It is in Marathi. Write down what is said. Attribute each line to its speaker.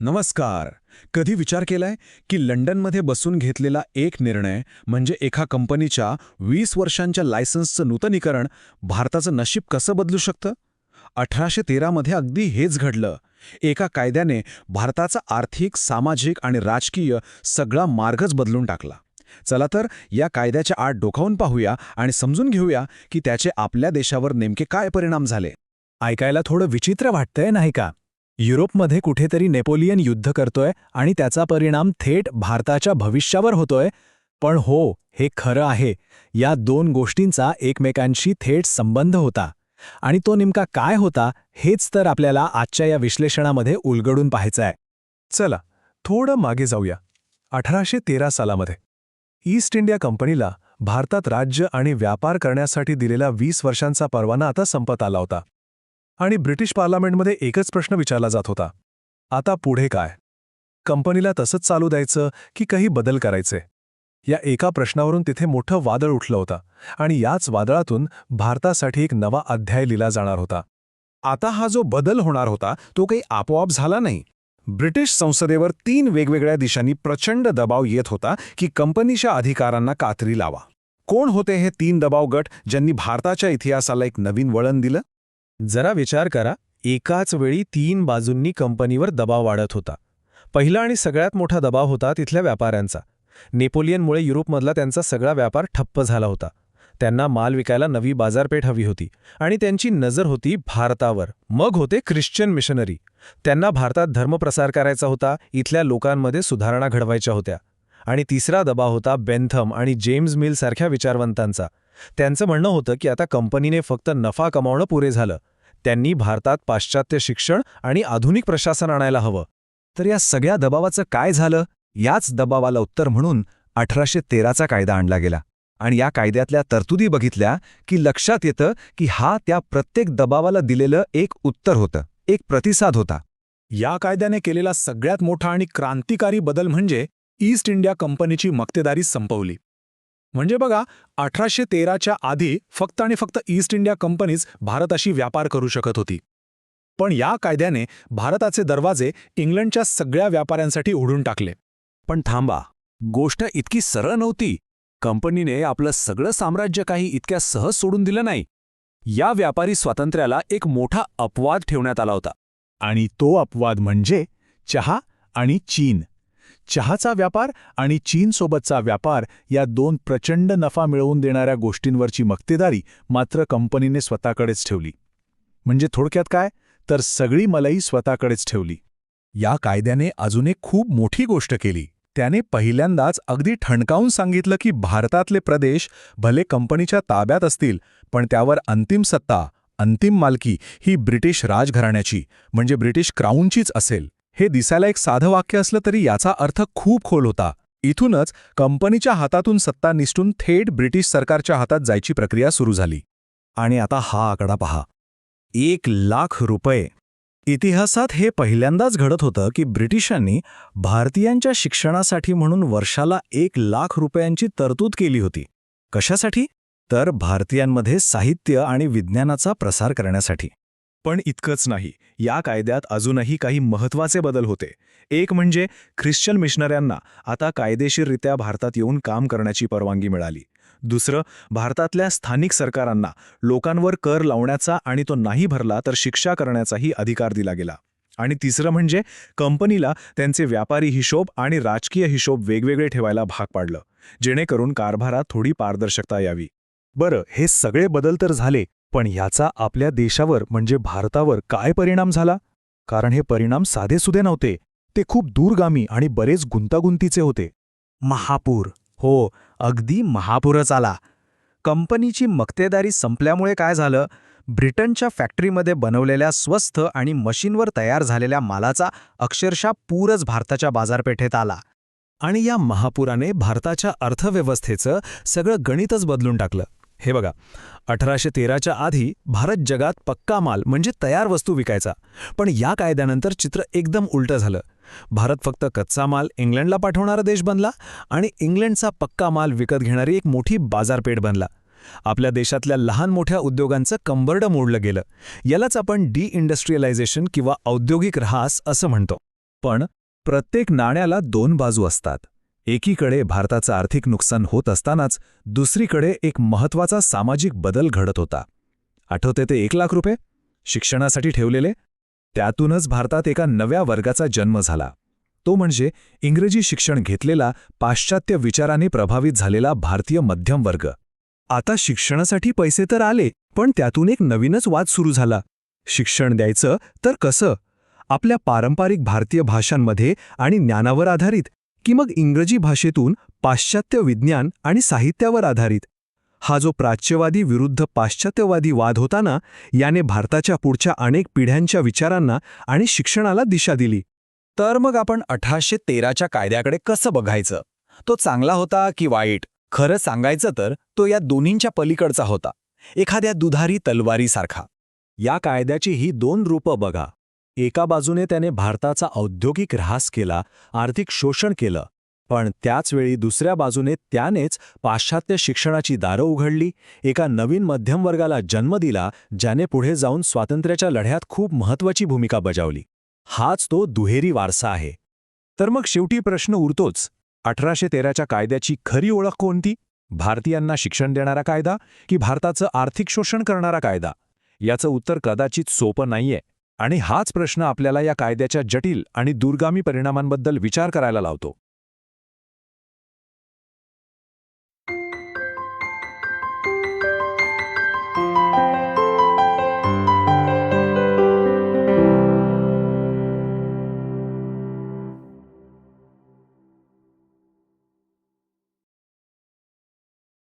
Speaker 1: नमस्कार. कधी विचार केलाय की लंडनमध्ये बसून घेतलेला एक निर्णय म्हणजे एका कंपनीच्या 20 वर्षांच्या लायसन्सचं नूतनीकरण भारताचं नशीब कसं बदलू शकतं? 1813 मध्ये अगदी हेच घडलं. एका कायद्याने भारताचा आर्थिक, सामाजिक आणि राजकीय सगळा मार्गच बदलून टाकला. चला तर या कायद्याच्या आत डोकावून पाहूया आणि समजून घेऊया की त्याचे आपल्या देशावर नेमके काय परिणाम झाले.
Speaker 2: ऐकायला थोडं विचित्र वाटतंय नाही का? युरोपमध्ये कुठेतरी नेपोलियन युद्ध करतोय आणि त्याचा परिणाम थेट भारताच्या भविष्यावर होतोय. पण हो, हे खरं आहे. या दोन गोष्टींचा एकमेकांशी थेट संबंध होता. आणि तो नेमका काय होता हेच तर आपल्याला आजच्या या विश्लेषणामध्ये उलगडून पाहायचं आहे.
Speaker 3: चला थोडं मागे जाऊया. 1813 सालामध्ये ईस्ट इंडिया कंपनीला भारतात राज्य आणि व्यापार करण्यासाठी दिलेला 20 वर्षांचा परवाना आता संपत आला होता. आणि ब्रिटिश पार्लमेंटमध्ये एकच प्रश्न विचारला जात होता, आता पुढे काय? कंपनीला तसंच चालू द्यायचं की काही बदल करायचे? या एका प्रश्नावरून तिथे मोठं वादळ उठलं होतं आणि याच वादळातून भारतासाठी एक नवा अध्याय लिहिला जाणार होता.
Speaker 1: आता हा जो बदल होणार होता तो काही आपोआप झाला नाही. ब्रिटिश संसदेवर 3 वेगवेगळ्या दिशांनी प्रचंड दबाव येत होता की कंपनीच्या अधिकारांना कात्री लावा. कोण होते हे 3 दबाव गट ज्यांनी भारताच्या इतिहासाला एक नवीन वळण दिलं?
Speaker 2: जरा विचार करा, एकाच वेळी 3 बाजूंनी कंपनीवर दबाव वाढत होता. पहिला आणि सगळ्यात मोठा दबाव होता तिथल्या व्यापाऱ्यांचा. नेपोलियनमुळे युरोपमधला त्यांचा सगळा व्यापार ठप्प झाला होता. त्यांना माल विकायला नवी बाजारपेठ हवी होती आणि त्यांची नजर होती भारतावर. मग होते ख्रिश्चन मिशनरी. त्यांना भारतात धर्मप्रसार करायचा होता, इथल्या लोकांमध्ये सुधारणा घडवायच्या होत्या. आणि तिसरा दबाव होता बेंथम आणि जेम्स मिल सारख्या विचारवंतांचा. त्यांचं म्हणणं होतं की आता कंपनीने फक्त नफा कमावणं पुरे झालं. त्यांनी भारतात पाश्चात्य शिक्षण आणि आधुनिक प्रशासन आणायला हवं.
Speaker 4: तर या सगळ्या दबावाचं काय झालं? याच दबावाला उत्तर म्हणून 1813चा कायदा आणला गेला. आणि या कायद्यातल्या तरतुदी बघितल्या की लक्षात येतं की हा त्या प्रत्येक दबावाला दिलेलं एक उत्तर होतं, एक प्रतिसाद होता.
Speaker 2: या कायद्याने केलेला सगळ्यात मोठा आणि क्रांतिकारी बदल म्हणजे ईस्ट इंडिया कंपनीची मक्तेदारी संपवली. म्हणजे बघा, 1813च्या आधी फक्त आणि फक्त ईस्ट इंडिया कंपनीच भारताशी व्यापार करू शकत होती. पण या कायद्याने भारताचे दरवाजे इंग्लंडच्या सगळ्या व्यापाऱ्यांसाठी उघडून टाकले.
Speaker 4: पण थांबा, गोष्ट इतकी सरळ नव्हती. कंपनीने आपलं सगळं साम्राज्य काही इतक्या सहज सोडून दिलं नाही. या व्यापारी स्वातंत्र्याला एक मोठा अपवाद ठेवण्यात आला होता.
Speaker 2: आणि तो अपवाद म्हणजे चहा आणि चीन. चहाचा व्यापार आणि चीनसोबतचा व्यापार या 2 प्रचंड नफा मिळवून देणाऱ्या गोष्टींवरची मक्तेदारी मात्र कंपनीने स्वतःकडेच ठेवली. म्हणजे थोडक्यात काय, तर सगळी मलाई स्वतःकडेच ठेवली.
Speaker 3: या कायद्याने अजून एक खूप मोठी गोष्ट केली. त्याने पहिल्यांदाच अगदी ठणकावून सांगितलं की भारतातले प्रदेश भले कंपनीच्या ताब्यात असतील, पण त्यावर अंतिम सत्ता, अंतिम मालकी ही ब्रिटिश राजघराण्याची म्हणजे ब्रिटिश क्राऊनचीच असेल. हे दिसायला एक साधं वाक्य असलं तरी याचा अर्थ खूप खोल होता. इथूनच कंपनीच्या हातातून सत्ता निसटून थेट ब्रिटिश सरकारच्या हातात जायची प्रक्रिया सुरू झाली.
Speaker 4: आणि आता हा आकडा पहा, 1,00,000 रुपये. इतिहासात हे पहिल्यांदाच घडत होतं की ब्रिटिशांनी भारतीयांच्या शिक्षणासाठी म्हणून वर्षाला 1,00,000 रुपयांची तरतूद केली होती. कशासाठी? तर भारतीयांमध्ये साहित्य आणि विज्ञानाचा प्रसार करण्यासाठी.
Speaker 3: पण इतकंच नाही, या कायद्यात अजूनही काही महत्त्वाचे बदल होते. एक म्हणजे ख्रिश्चन मिशनऱ्यांना आता कायदेशीररित्या भारतात येऊन काम करण्याची परवानगी मिळाली. दुसरं, भारतातल्या स्थानिक सरकारांना लोकांवर कर लावण्याचा आणि तो नाही भरला तर शिक्षा करण्याचाही अधिकार दिला गेला. आणि तिसरं म्हणजे कंपनीला त्यांचे व्यापारी हिशोब आणि राजकीय हिशोब वेगवेगळे ठेवायला भाग पाडलं, जेणेकरून कारभारात थोडी पारदर्शकता यावी. बरं, हे सगळे बदल तर झाले, पण ह्याचा आपल्या देशावर म्हणजे भारतावर काय परिणाम झाला? कारण हे परिणाम साधेसुधे नव्हते. ते खूप दूरगामी आणि बरेच गुंतागुंतीचे होते.
Speaker 4: महापूर. हो, अगदी महापूरच आला. कंपनीची मक्तेदारी संपल्यामुळे काय झालं? ब्रिटनच्या फॅक्टरीमध्ये बनवलेल्या स्वस्त आणि मशीनवर तयार झालेल्या मालाचा अक्षरशः पूरच भारताच्या बाजारपेठेत आला.
Speaker 2: आणि या महापुराने भारताच्या अर्थव्यवस्थेचं सगळं गणितच बदलून टाकलं. हे बघा, 1813च्या आधी भारत जगात पक्का माल म्हणजे तयार वस्तू विकायचा. पण या कायद्यानंतर चित्र एकदम उलटं झालं. भारत फक्त कच्चा माल इंग्लंडला पाठवणारा देश बनला आणि इंग्लंडचा पक्का माल विकत घेणारी एक मोठी बाजारपेठ बनला. आपल्या देशातल्या लहान मोठ्या उद्योगांचं कंबरडं मोडलं गेलं. यालाच आपण डिइंडस्ट्रियलायझेशन किंवा औद्योगिक ऱ्हास असं म्हणतो.
Speaker 1: पण प्रत्येक नाण्याला दोन बाजू असतात. एकीकडे भारताचं आर्थिक नुकसान होत असतानाच दुसरीकडे एक महत्त्वाचा सामाजिक बदल घडत होता. आठवते ते 1 लाख रुपये शिक्षणासाठी ठेवलेले? त्यातूनच भारतात एका नव्या वर्गाचा जन्म झाला. तो म्हणजे इंग्रजी शिक्षण घेतलेला, पाश्चात्य विचारांनी प्रभावित झालेला भारतीय मध्यम वर्ग.
Speaker 3: आता शिक्षणासाठी पैसे तर आले, पण त्यातून एक नवीनच वाद सुरू झाला. शिक्षण द्यायचं तर कसं? आपल्या पारंपरिक भारतीय भाषांमध्ये आणि ज्ञानावर आधारित, की मग इंग्रजी भाषेतून पाश्चात्य विज्ञान आणि साहित्यावर आधारित? हा जो प्राच्यवादी विरुद्ध पाश्चात्यवादी वाद होता ना, याने भारताच्या पुढच्या अनेक पिढ्यांच्या विचारांना आणि शिक्षणाला दिशा दिली.
Speaker 4: तर मग आपण 1813च्या कायद्याकडे कसं बघायचं? तो चांगला होता की वाईट? खरं सांगायचं तर तो या दोन्हींच्या पलीकडचा होता, एखाद्या दुधारी तलवारीसारखा.
Speaker 3: या कायद्याची ही 2 रूपं बघा. एका बाजूने त्याने भारताचा औद्योगिक ऱ्हास केला, आर्थिक शोषण केलं, पण त्याचवेळी दुसऱ्या बाजूने त्यानेच पाश्चात्य शिक्षणाची दारं उघडली, एका नवीन मध्यमवर्गाला जन्म दिला, ज्याने पुढे जाऊन स्वातंत्र्याच्या लढ्यात खूप महत्त्वाची भूमिका बजावली. हाच तो दुहेरी वारसा आहे. तर मग शेवटी प्रश्न उरतोच, 1813च्या कायद्याची खरी ओळख कोणती? भारतीयांना शिक्षण देणारा कायदा की भारताचं आर्थिक शोषण करणारा कायदा? याचं उत्तर कदाचित सोपं नाहीये. आणि हाच प्रश्न आपल्याला या कायद्याच्या जटिल आणि दूरगामी परिणामांबद्दल विचार करायला लावतो.